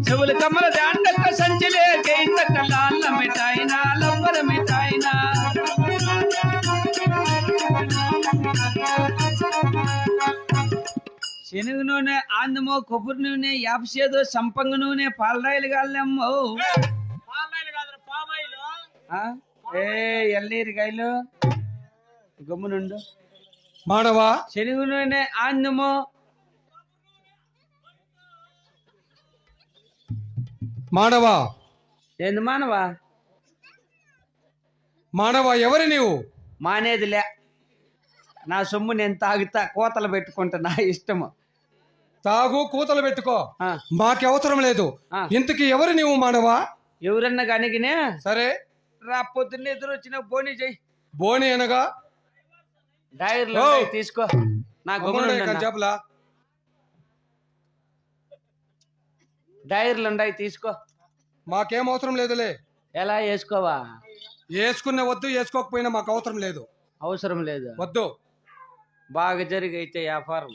చెవులు కమ్మల దాండక్క సంచిలే కేంతక్క లాల్ల మిఠాయినా లవ్వర మిఠాయినా శనగ నూనె ఆందమో కొబ్బరి నూనె యాపసేదో సంపంగ నూనె పాలరాయలు కాళ్ళమ్మో ఏ ఎల్లీరికాయలు గమ్మునుండు మానవా శనగ నూనె ఆందమో మానవా ఏంది మానవా మానవా ఎవరు నీవు మానేదిలే నా సొమ్ము నేను తాగుతా కోతలు పెట్టుకుంటా నా ఇష్టము తాగు కూతలు పెట్టుకో ఆ. మాకు అవసరం లేదు ఆ. ఇంతకి ఎవరు నీవు మానవా ఎవరన్నా కనిగినే సరే రా పొద్దున్న ఎదురు వచ్చిన బోని చెయ్యి బోని అనగా డైర్లు ఓ. ఉన్నాయి, తీసుకో నా చెప్పలా డైర్లు ఉన్నాయి తీసుకో మాకేం అవసరం లేదులే ఎలా వేసుకోవా వేసుకునే వద్దు వేసుకోకపోయినా మాకు అవసరం లేదు అవసరం లేదు వద్దు బాగా జరిగైతే వ్యాపారం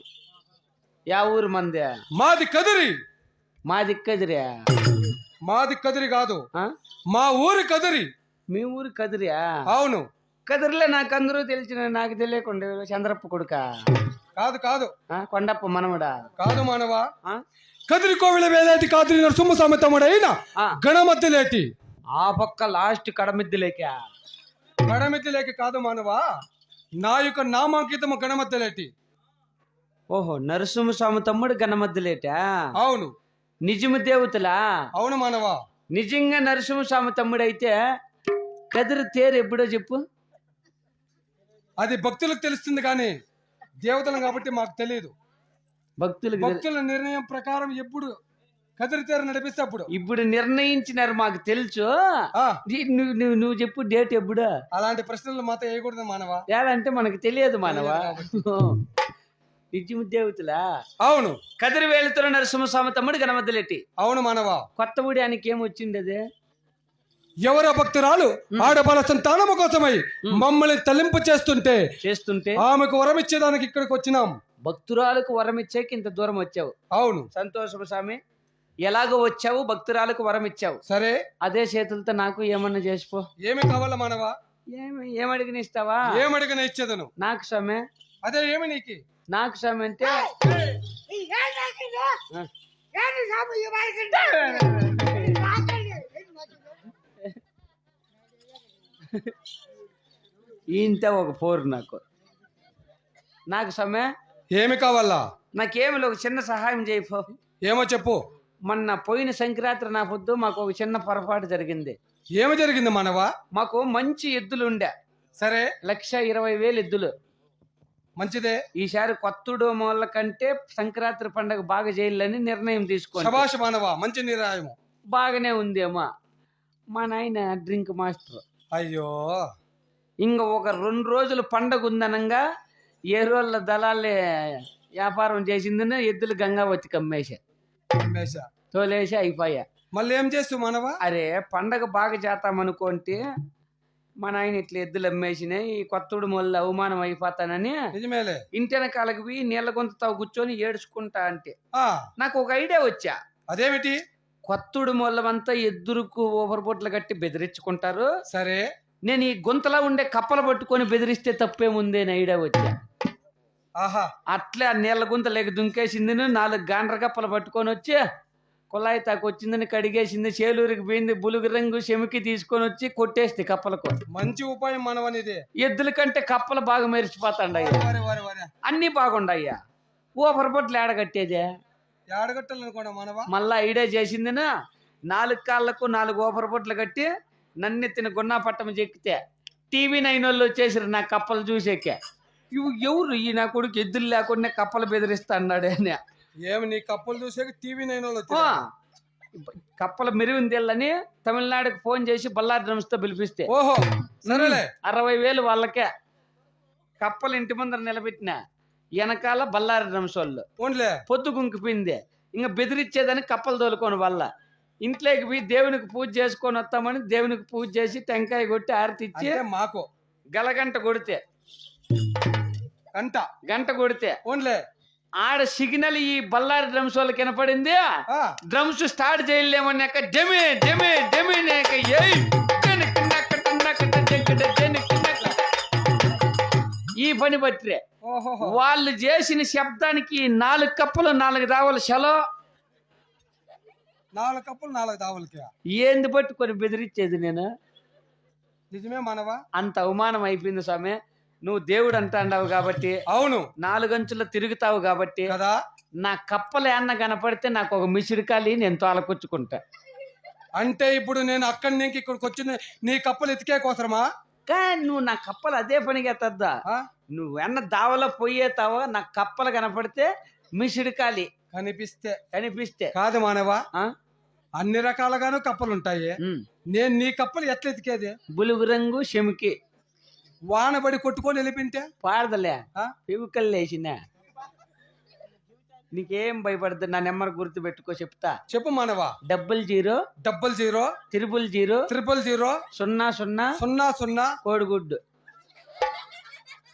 యా ఊరు మందే మాది కదిరి మా దిక్కదిరా మాది కదిరి కాదు ఆ? మా ఊరి కదిరి మీ ఊరు కదిరియా అవును కదిరిలే నాకు అందరూ తెలిసిన నాకు తెలియకుండా చంద్రప్ప కొడుక కాదు కాదు కొండప్ప మనముడా కాదు మానవా ఆ? కదిరి కోవిల వేలేటి కాదిరి నరసింహ సమతముడైన ఆ. గణమధ్యలేటి ఆ పక్క లాస్ట్ కడమిద్దులేక గణమధ్యలేకి కాదు మానవా నా యొక్క నామాంకితము గణమధ్యలేటి ఓహో నరసింహస్వామి తమ్ముడు గణమద్దులేటా అవును నిజము దేవతలా అవును మానవా నిజంగా నరసింహస్వామి తమ్ముడు అయితే కదిరి తేరు ఎప్పుడో చెప్పు అది భక్తులకు తెలుస్తుంది కానీ దేవతలు కాబట్టి మాకు తెలియదు భక్తులకు భక్తుల నిర్ణయం ప్రకారం ఎప్పుడు కదిరి తేరు నడిపిస్తే అప్పుడు ఇప్పుడు నిర్ణయించినారు మాకు తెలుసు ఆ, నువ్వు చెప్పు డేట్ ఎప్పుడు అలాంటి ప్రశ్నలు మాతో వేయకూడదు మానవా ఏదంటే మనకు తెలియదు మానవా నిజము దేవతలా అవును కదిరి వేలుతున్న నరసింహస్వామి తమ్ముడు గణమద్దలెట్టి అవును మానవా కొత్త ఊడానికి ఏమొచ్చింది అదే ఎవరో భక్తురాలు ఆడబల సంతానము కోసమై మమ్మల్ని తలింపు చేస్తుంటే ఆమెకు వరం ఇచ్చేదానికి ఇక్కడికి వచ్చినాం భక్తురాలకు వరం ఇచ్చాక ఇంత దూరం వచ్చావు అవును సంతోషము స్వామి ఎలాగో వచ్చావు భక్తురాలకు వరం ఇచ్చావు సరే అదే చేతులతో నాకు ఏమన్నా చేసిపో ఏమి కావాలా మానవా ఏమడిగిన ఇస్తావా ఏమడిగిన ఇచ్చేదను నాకు స్వామి అదే ఏమి నీకి నాకు స్వామి అంటే ఇంత ఒక పోరు నాకు స్వామి ఏమి కావాలా నాకేమి ఒక చిన్న సహాయం చేయపో ఏమో చెప్పు మొన్న పోయిన సంక్రాంతి నా పొద్దు మాకు ఒక చిన్న పొరపాటు జరిగింది ఏమి జరిగింది మానవా మాకు మంచి ఎద్దులు ఉండే సరే 1,20,000 ఎద్దులు మంచిదే ఈసారి కొత్తడు మొల్ల కంటే సంక్రాంతి పండుగ బాగా చేయాలని నిర్ణయం తీసుకోండి శభాష్ మానవా మంచి నిర్ణయము బాగానే ఉందేమో మా నాయన డ్రింక్ మాస్టర్ అయ్యో ఇంక ఒక 2 రోజులు పండగ ఉందనంగా ఏ రోజుల దళాలే వ్యాపారం చేసిందని ఎద్దులు గంగావతి కమ్మేసా తోలేసి అయిపోయా మళ్ళీ ఏం చేస్తావు మానవా అరే పండగ బాగా చేస్తామనుకోంటే మా నాయన ఇట్లా ఎద్దులు అమ్మేసినాయి ఈ కొత్తడు మొల్ల అవమానం అయిపోతానని నిజమేలే ఇంటి వెనకాలకి పోయి నీళ్ళ గొంతుతో కూర్చొని ఏడ్చుకుంటా అంటే ఆ నాకు ఒక ఐడియా వచ్చా అదేమిటి కొత్తడు మొల్లవంతా ఎద్దురుకు ఓవర్బొట్లు కట్టి బెదిరించుకుంటారు సరే నేను ఈ గుంతలో ఉండే కప్పలు పట్టుకొని బెదిరిస్తే తప్పేముంది అని ఐడియా వచ్చా ఆహా అట్లే ఆ నీళ్ళ గుంత లేక దుంకేసింది 4 గాండ్ర కప్పలు పట్టుకొని వచ్చి కుళాయి తాకు వచ్చిందని కడిగేసింది చేలూరికి పోయింది బులుగు రంగు చెమికి తీసుకొని వచ్చి కొట్టేస్తే కప్పలకు మంచి ఉపాయం మనవనిది ఎద్దుల కంటే కప్పలు బాగా మెరిచిపోతాండయ్యా అన్ని బాగుండయ్యా ఓపరపట్లు ఏడగట్టేదే ఏడగట్టాలనుకోండి మనవా మళ్ళా ఐడియా చేసిందినా 4 కాళ్ళకు 4 ఓపరపట్లు కట్టి నన్నెత్తిన గున్నా పట్టం చెక్కితే TV9 వాళ్ళు వచ్చేసారు నా కప్పలు చూసేకే ఎవరు ఈ నా కొడుకు ఎద్దులు లేకుండా కప్పలు బెదిరిస్తా అన్నాడు అని ఏమి నీ కప్పలు చూసాక TV9 కప్పల మెరుగుందేళ్ళని తమిళనాడుకి ఫోన్ చేసి బల్లారి డ్రమ్స్తో పిలిపిస్తే ఓహో సరేలే 60,000 వాళ్ళకే కప్పలు ఇంటి ముందర నిలబెట్టిన వెనకాల బల్లారి డ్రమ్స్ వాళ్ళు పొద్దు గుంకిపోయింది ఇంకా బెదిరించేదని కప్పలు తోలుకోని వాళ్ళ ఇంట్లోకి పోయి దేవునికి పూజ చేసుకొని వస్తామని దేవునికి పూజ చేసి టెంకాయ కొట్టి ఆరతి ఇచ్చి మాకు గలగంట కొడితే గంట గంట కొడితే ఓన్లే ఆడ సిగ్నల్ ఈ బళ్ళారి డ్రమ్స్ వాళ్ళకి వినపడింది. డ్రమ్స్ స్టార్ట్ చేయలేమన్నాక డెమే డెమే డెమే ఈ పని బట్టిరే వాళ్ళు చేసిన శబ్దానికి 4 కప్పులు 4 దావలు సెలో. 4 కప్పులు 4 దావులకి ఏంది పట్టుకొని బెదిరించేది నేను? నిజమే మనవా, అంత అవమానం అయిపోయింది స్వామి. నువ్వు దేవుడు అంటాండావు కాబట్టి, అవును 4 అంచులు తిరుగుతావు కాబట్టి కదా, నా కప్పలు ఏమన్నా కనపడితే నాకు ఒక మిసిరికాలి, నేను తోలకొచ్చుకుంటా. అంటే ఇప్పుడు నేను అక్కడి నుంచి ఇక్కడికి వచ్చిన నీ కప్పలు ఎతికే కోసమా? కానీ నువ్వు నా కప్పలు అదే పనిగా తద్దా. నువ్వన్న దావలో పోయేతావో నా కప్పలు కనపడితే మిసిరికాలి కనిపిస్తే కాదు మానవా, అన్ని రకాలుగాను కప్పలు ఉంటాయి. నేను నీ కప్పలు ఎట్లా ఎతికేది? బులుగు రంగు చెమికి వానబడి కొట్టుకొని వెళ్ళిపోయింటే పాడదలే పెవుకల్ లేచినా. నీకేం భయపడదు, నా నెంబర్ గుర్తు పెట్టుకో, చెప్తా. చెప్పు మానవా. 00 00 000 00 కోడిగుడ్డు.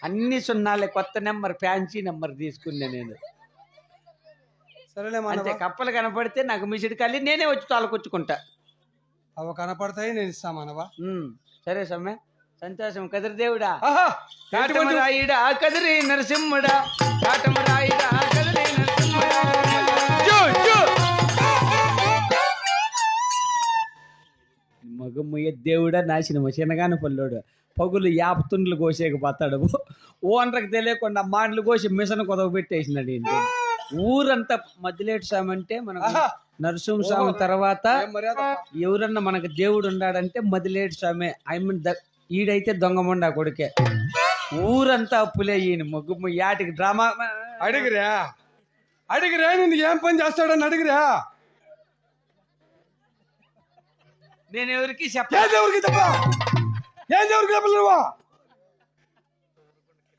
అన్ని సున్నాలే, కొత్త నెంబర్, ఫ్యాన్సీ నెంబర్ తీసుకున్నా నేను. సరేలే అంటే కప్పలు కనపడితే నాకు మిసిడి కాలి, నేనే వచ్చి తాలకొచ్చుకుంటా. అవి కనపడతాయి, నేను ఇస్తా మానవా. సరే సమ్మె, సంతోషం. కదిరి దేవుడా, కాటమరాయుడా, కదిరి నరసింహుడా, కాటమరాయుడా, కదిరి నరసింహుడా. మగమ్మయ్య దేవుడా, నాశనము చిన్నగానే పల్లోడు. పగులు 50 తుండ్లు కోసేకి పోతాడు. ఓనర్కి తెలియకుండా మాటలు కోసి మిషన్ కొదవ పెట్టేసినాడు. ఏంటి ఊరంతా మధ్యలేటి స్వామి అంటే మనకు నరసింహ స్వామి తర్వాత ఎవరన్నా మనకు దేవుడు ఉన్నాడంటే మధ్యలేటి స్వామి. ఈడైతే దొంగమండా కొడుకే. ఊరంతా అప్పులే. ఈయన ముగ్గు యాటికి డ్రామా అడిగిరా నేను ఏం పని చేస్తాడని అడిగిరా. నేను ఎవరికి ఎవరికి చెప్పలేవా?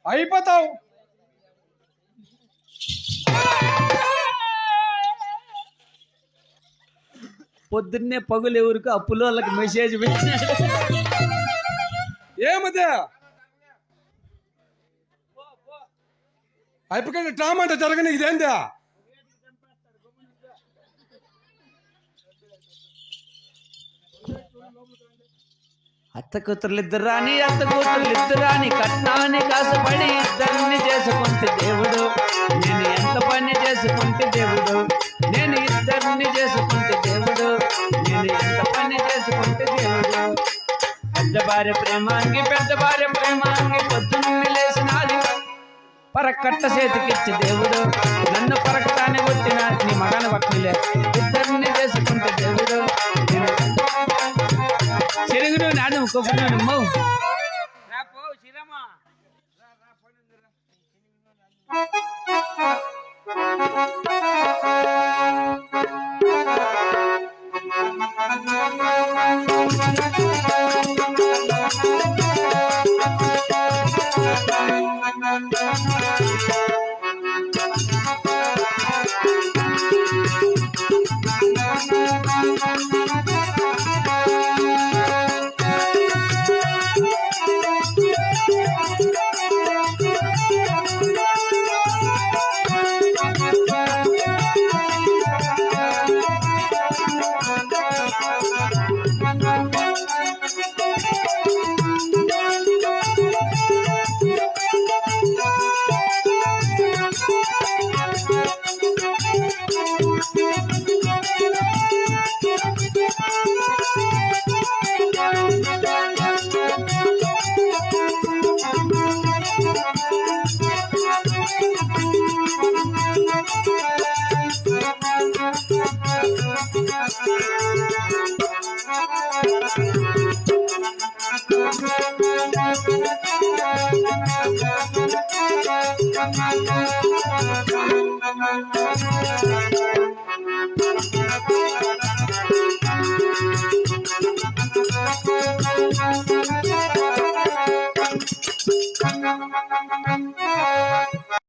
అయిపోతావు. పొద్దున్నే పగులు ఎవరికి అప్పులో వాళ్ళకి మెసేజ్ పెట్టినాడు. ఏమదే అయిపోయి డ్రామా అంటే జరగని ఇదేందా? అత్త కూతుర్లిద్దరు రాని కట్నాన్ని కాసపడి ఇద్దరిని చేసుకుంటే దేవుడు, నేను ఎంత పని చేసుకుంటే దేవుడు, నేను ఇద్దరిని చేసుకుంటే దేవుడు, నేను ఎంత పని చేసుకుంటే దేవుడు. పెద్ద భార్య ప్రేమాంగి పొద్దున్నే లేచినాది, పరకట్ట చేతికిచ్చి దేవుడు, నన్ను పరకటాన్ని కొట్టిన నీ మగాని పట్టిలే, ఇద్దరిని చేసుకుంటే దేవుడు. చెరుగును నాడు కొబ్బరి మౌ